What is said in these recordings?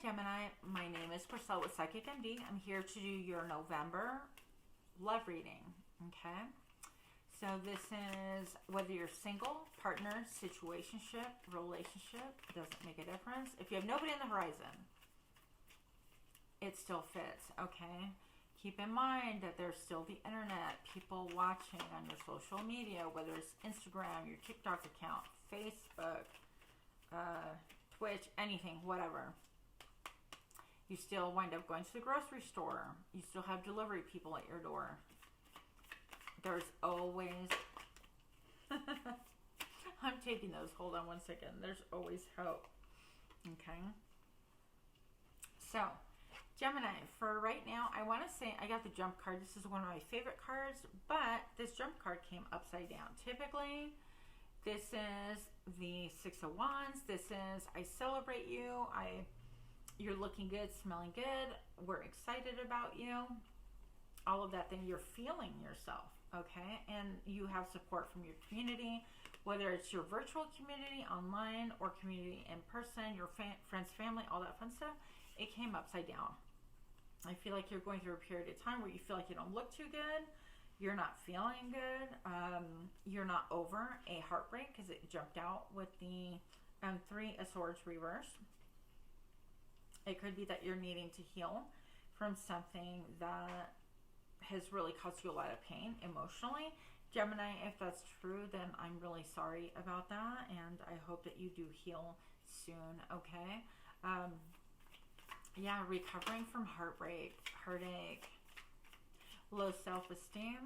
Gemini, my name is Priscilla with Psychic MD. I'm here to do your November love reading, okay? So this is whether you're single, partner, situationship, relationship, doesn't make a difference. If you have nobody on the horizon, it still fits, okay? Keep in mind that there's still the internet, people watching on your social media, whether it's Instagram, your TikTok account, Facebook, Twitch, anything, whatever. You still wind up going to the grocery store. You still have delivery people at your door. There's always... I'm taking those. Hold on one second. There's always hope. Okay. So, Gemini, for right now, I want to say I got the jump card. This is one of my favorite cards, but this jump card came upside down. Typically, this is the Six of Wands. This is, I celebrate you. You're looking good, smelling good. We're excited about you. All of that, then you're feeling yourself, okay? And you have support from your community, whether it's your virtual community, online, or community in person, your friends, family, all that fun stuff. It came upside down. I feel like you're going through a period of time where you feel like you don't look too good. You're not feeling good. You're not over a heartbreak because it jumped out with the Three of Swords reversed. It could be that you're needing to heal from something that has really caused you a lot of pain emotionally. Gemini, if that's true, then I'm really sorry about that, and I hope that you do heal soon, okay? Yeah, recovering from heartbreak, heartache, low self-esteem,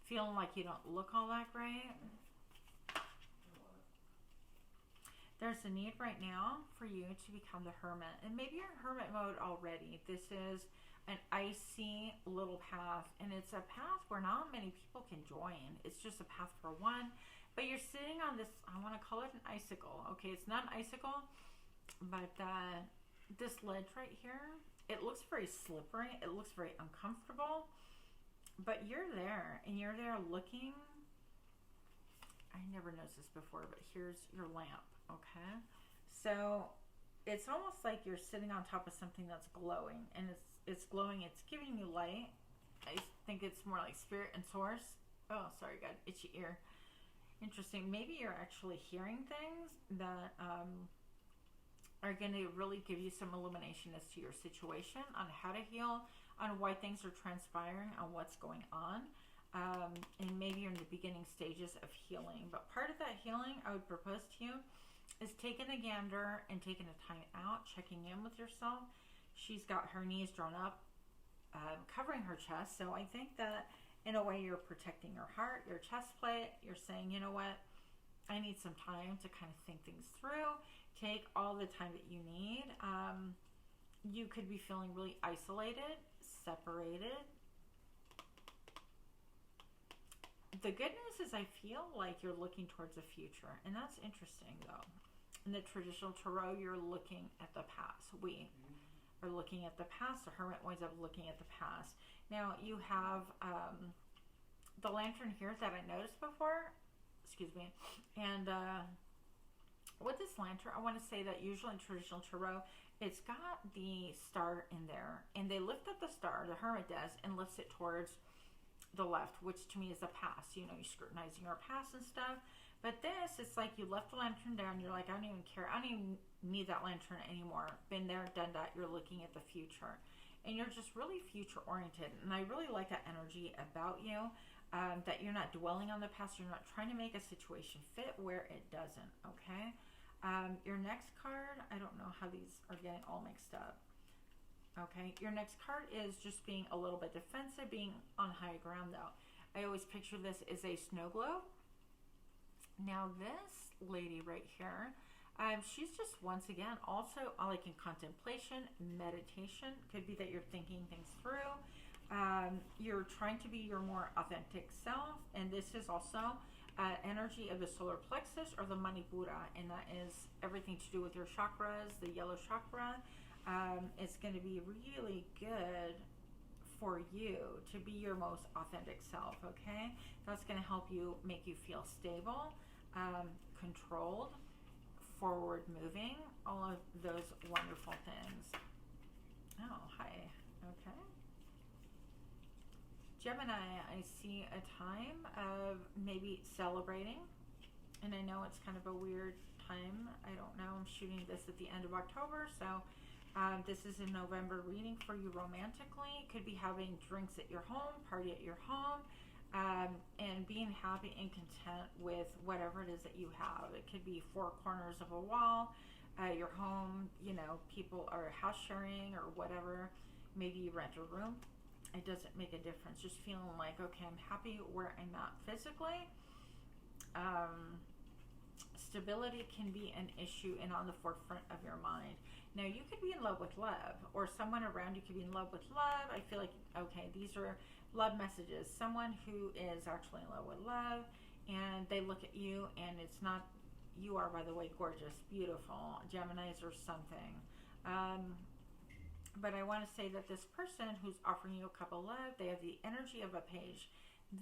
feeling like you don't look all that great. There's a need right now for you to become the hermit. And maybe you're in hermit mode already. This is an icy little path. And it's a path where not many people can join. It's just a path for one. But you're sitting on this, I want to call it an icicle. Okay, it's not an icicle. But this ledge right here, it looks very slippery. It looks very uncomfortable. But you're there. And you're there looking. I never noticed this before, but here's your lamp. Okay, so it's almost like you're sitting on top of something that's glowing, and it's glowing. It's giving you light. I think it's more like spirit and source. Oh, sorry, got itchy ear. Interesting. Maybe you're actually hearing things that are going to really give you some illumination as to your situation, on how to heal, on why things are transpiring, on what's going on. And maybe you're in the beginning stages of healing. But part of that healing, I would propose to you, is taking a gander and taking a time out, checking in with yourself. She's got her knees drawn up, covering her chest. So I think that in a way you're protecting your heart, your chest plate. You're saying, you know what, I need some time to kind of think things through. Take all the time that you need. You could be feeling really isolated, separated. The good news is I feel like you're looking towards the future. And that's interesting, though. In the traditional tarot, you're looking at the past. We are looking at the past. The hermit winds up looking at the past. Now, you have the lantern here that I noticed before. Excuse me. And with this lantern, I want to say that usually in traditional tarot, it's got the star in there. And they lift up the star, the hermit does, and lifts it towards the left, which to me is the past. You know, you're scrutinizing your past and stuff. But this, it's like you left the lantern down. You're like, I don't even care. I don't even need that lantern anymore. Been there, done that. You're looking at the future. And you're just really future oriented. And I really like that energy about you. That you're not dwelling on the past. You're not trying to make a situation fit where it doesn't. Okay? Your next card, I don't know how these are getting all mixed up. Okay, your next card is just being a little bit defensive, being on high ground, though. I always picture this as a snow globe. Now, this lady right here, she's just, once again, also like in contemplation, meditation. Could be that you're thinking things through. You're trying to be your more authentic self, and this is also energy of the solar plexus or the manipura, and that is everything to do with your chakras, the yellow chakra. It's going to be really good for you to be your most authentic self, okay? That's going to help you, make you feel stable, controlled, forward moving, all of those wonderful things. Oh, hi. Okay. Gemini, I see a time of maybe celebrating, and I know it's kind of a weird time. I don't know. I'm shooting this at the end of October, so this is a November reading for you romantically. Could be having drinks at your home, party at your home, and being happy and content with whatever it is that you have. It could be four corners of a wall, your home, you know, people are house sharing or whatever. Maybe you rent a room. It doesn't make a difference. Just feeling like, okay, I'm happy where I'm at physically. Stability can be an issue and on the forefront of your mind. Now, you could be in love with love, or someone around you could be in love with love. I feel like, okay, these are love messages. Someone who is actually in love with love, and they look at you, and it's not, you are, by the way, gorgeous, beautiful, Geminis or something. But I want to say that this person who's offering you a cup of love, they have the energy of a page.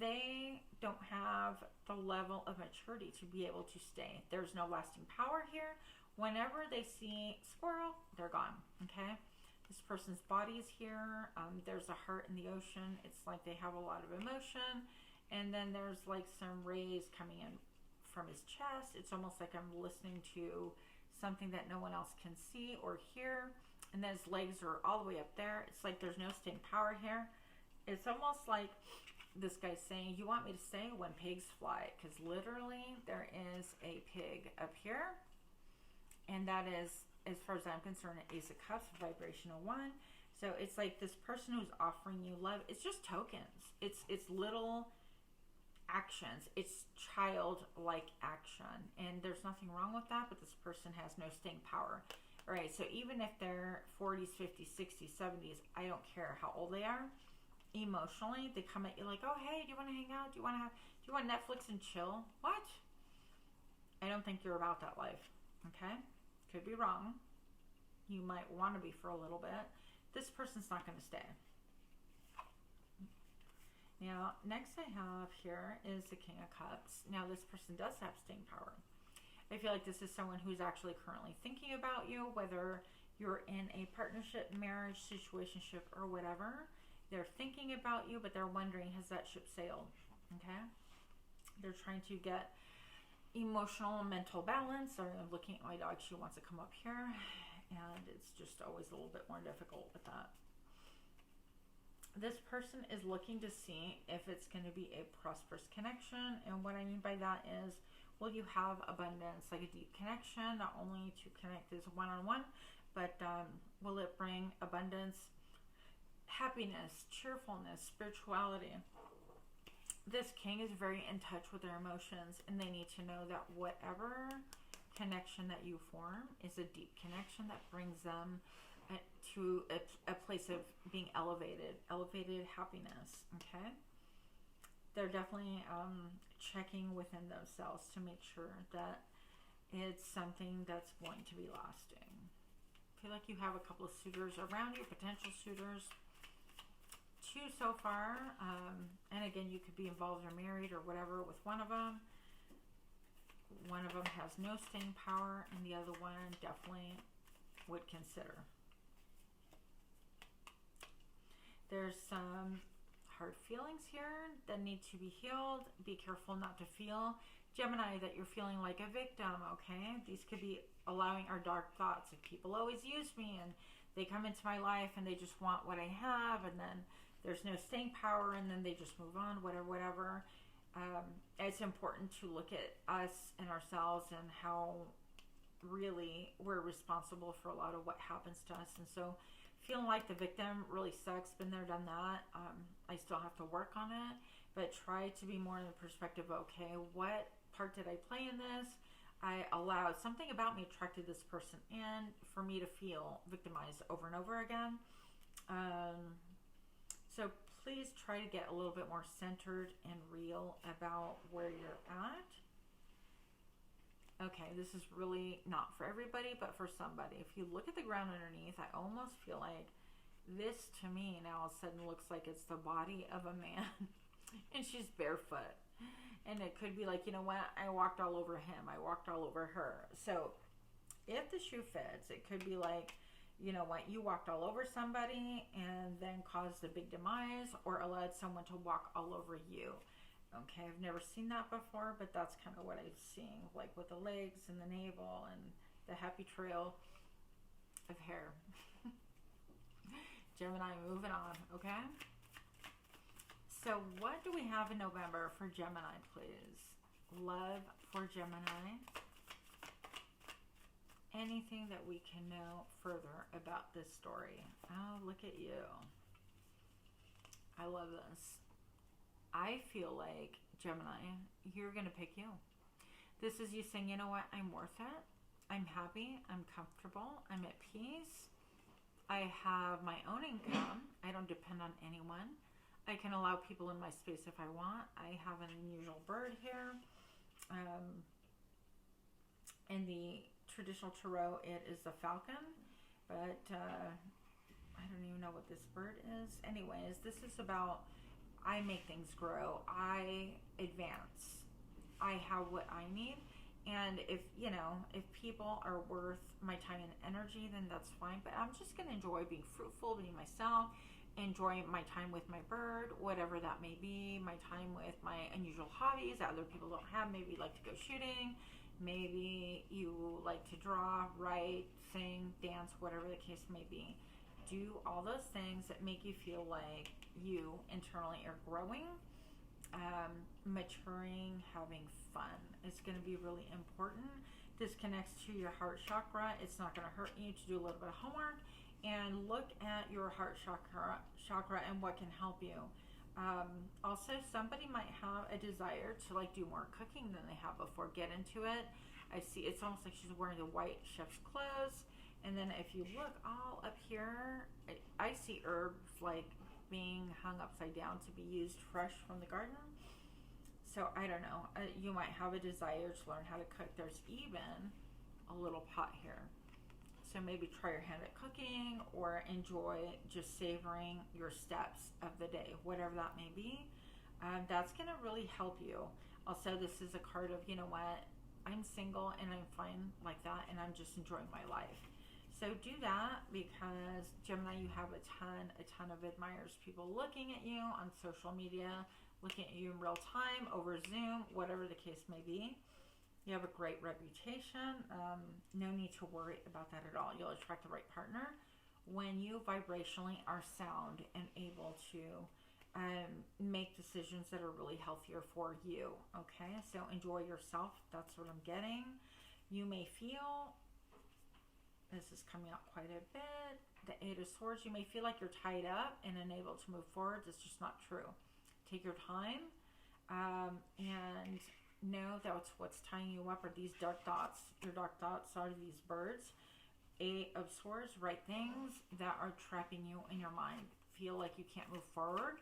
They don't have the level of maturity to be able to stay. There's no lasting power here. Whenever they see squirrel, they're gone, okay? This person's body is here. There's a heart in the ocean. It's like they have a lot of emotion. And then there's like some rays coming in from his chest. It's almost like I'm listening to something that no one else can see or hear. And then his legs are all the way up there. It's like there's no staying power here. It's almost like this guy's saying, you want me to stay when pigs fly? Because literally there is a pig up here. And that is, as far as I'm concerned, an Ace of Cups, vibrational one. So it's like this person who's offering you love. It's just tokens. It's little actions. It's childlike action. And there's nothing wrong with that, but this person has no staying power. All right, so even if they're 40s, 50s, 60s, 70s, I don't care how old they are. Emotionally, they come at you like, oh, hey, do you want to hang out? Do you want Netflix and chill? What? I don't think you're about that life, okay? Could be wrong. You might want to be for a little bit. This person's not going to stay. Now, next I have here is the King of Cups. Now, this person does have staying power. I feel like this is someone who's actually currently thinking about you, whether you're in a partnership, marriage, situationship, or whatever. They're thinking about you, but they're wondering, has that ship sailed? Okay? They're trying to get emotional and mental balance. Or I'm looking at my dog. She wants to come up here. And it's just always a little bit more difficult with that. This person is looking to see if it's going to be a prosperous connection. And what I mean by that is, will you have abundance, like a deep connection, not only to connect as one-on-one, but will it bring abundance, happiness, cheerfulness, spirituality? This king is very in touch with their emotions, and they need to know that whatever connection that you form is a deep connection that brings them to a place of being elevated happiness, okay? They're definitely checking within themselves to make sure that it's something that's going to be lasting. I feel like you have a couple of suitors around you, potential suitors. 2 so far. And again, you could be involved or married or whatever with one of them. One of them has no staying power, and the other one definitely would consider. There's some hard feelings here that need to be healed. Be careful not to feel, Gemini, that you're feeling like a victim, okay? These could be allowing our dark thoughts. If people always use me and they come into my life and they just want what I have, and then there's no staying power, and then they just move on, whatever. It's important to look at us and ourselves and how really we're responsible for a lot of what happens to us. And so feeling like the victim really sucks. Been there, done that. I still have to work on it, but try to be more in the perspective, okay, what part did I play in this? I allowed something about me attracted this person in for me to feel victimized over and over again. So please try to get a little bit more centered and real about where you're at. Okay, this is really not for everybody, but for somebody. If you look at the ground underneath, I almost feel like this to me now all of a sudden looks like it's the body of a man and she's barefoot. And it could be like, you know what, I walked all over him, I walked all over her. So if the shoe fits. It could be like, you know what, you walked all over somebody and then caused a big demise, or allowed someone to walk all over you. Okay, I've never seen that before, but that's kind of what I'm seeing, like with the legs and the navel and the happy trail of hair. Gemini, moving on, okay? So what do we have in November for Gemini, please? Love for Gemini. Anything that we can know further about this story. Oh, look at you. I love this. I feel like, Gemini, you're going to pick you. This is you saying, you know what, I'm worth it. I'm happy. I'm comfortable. I'm at peace. I have my own income. I don't depend on anyone. I can allow people in my space if I want. I have an unusual bird here. In the traditional tarot, it is the falcon, but I don't even know what this bird is. Anyways, this is about, I make things grow. I advance. I have what I need. And if, you know, if people are worth my time and energy, then that's fine. But I'm just going to enjoy being fruitful, being myself, enjoy my time with my bird, whatever that may be, my time with my unusual hobbies that other people don't have. Maybe you like to go shooting. Maybe you like to draw, write, sing, dance, whatever the case may be. Do all those things that make you feel like you internally are growing, maturing, having fun. It's going to be really important. This connects to your heart chakra. It's not going to hurt you to do a little bit of homework and look at your heart chakra and what can help you. Also, somebody might have a desire to like do more cooking than they have before. Get into it. I see it's almost like she's wearing the white chef's clothes. And then if you look all up here, I see herbs like being hung upside down to be used fresh from the garden. So I don't know. You might have a desire to learn how to cook. There's even a little pot here. So maybe try your hand at cooking, or enjoy just savoring your steps of the day, whatever that may be. That's going to really help you. Also, this is a card of, you know what, I'm single and I'm fine like that, and I'm just enjoying my life. So do that, because Gemini, you have a ton of admirers, people looking at you on social media, looking at you in real time, over Zoom, whatever the case may be. You have a great reputation. No need to worry about that at all. You'll attract the right partner when you vibrationally are sound and able to make decisions that are really healthier for you. Okay, so enjoy yourself. That's what I'm getting. You may feel, this is coming out quite a bit, the Eight of Swords. You may feel like you're tied up and unable to move forward. It's just not true. Take your time and know that what's tying you up are these dark thoughts. Your dark thoughts are these birds. Eight of Swords, right things that are trapping you in your mind. Feel like you can't move forward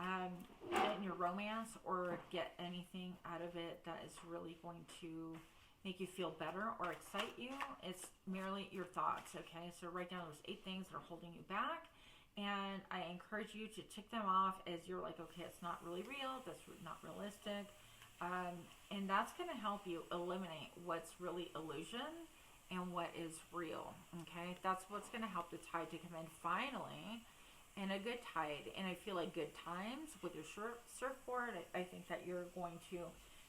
in your romance, or get anything out of it that is really going to make you feel better or excite you. It's merely your thoughts, okay? So write down those 8 things that are holding you back. And I encourage you to tick them off as you're like, okay, it's not really real. That's not realistic. And that's going to help you eliminate what's really illusion and what is real, okay? That's what's going to help the tide to come in finally, and a good tide. And I feel like good times with your surfboard. I think that you're going to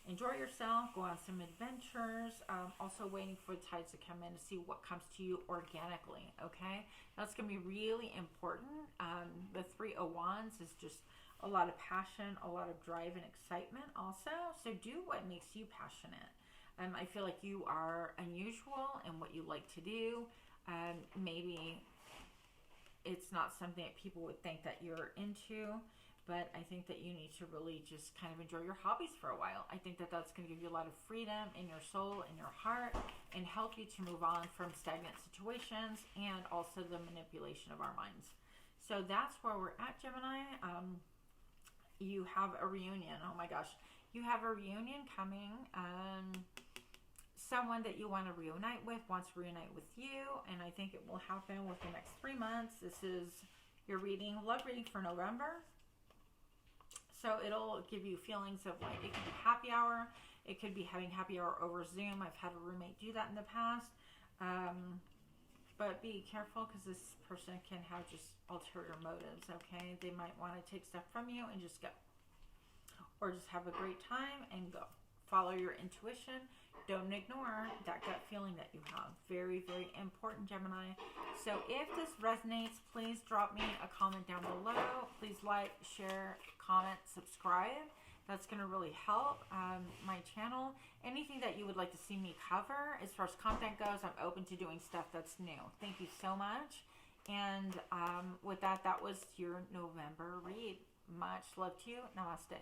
enjoy yourself, go on some adventures. Also waiting for the tides to come in to see what comes to you organically, okay? That's going to be really important. The Three of Wands is just a lot of passion, a lot of drive and excitement also. So do what makes you passionate. I feel like you are unusual in what you like to do. Maybe it's not something that people would think that you're into, but I think that you need to really just kind of enjoy your hobbies for a while. I think that that's going to give you a lot of freedom in your soul, in your heart, and help you to move on from stagnant situations and also the manipulation of our minds. So that's where we're at, Gemini. You have a reunion. Oh my gosh. You have a reunion coming. Someone that you want to reunite with wants to reunite with you, and I think it will happen within the next 3 months. This is your reading, love reading for November. So it'll give you feelings of like, it could be happy hour. It could be having happy hour over Zoom. I've had a roommate do that in the past. But be careful, because this person can have just ulterior motives, okay? They might want to take stuff from you and just go. Or just have a great time and go. Follow your intuition. Don't ignore that gut feeling that you have. Very, very important, Gemini. So if this resonates, please drop me a comment down below. Please like, share, comment, subscribe. That's going to really help my channel. Anything that you would like to see me cover as far as content goes, I'm open to doing stuff that's new. Thank you so much. And with that, that was your November read. Much love to you. Namaste.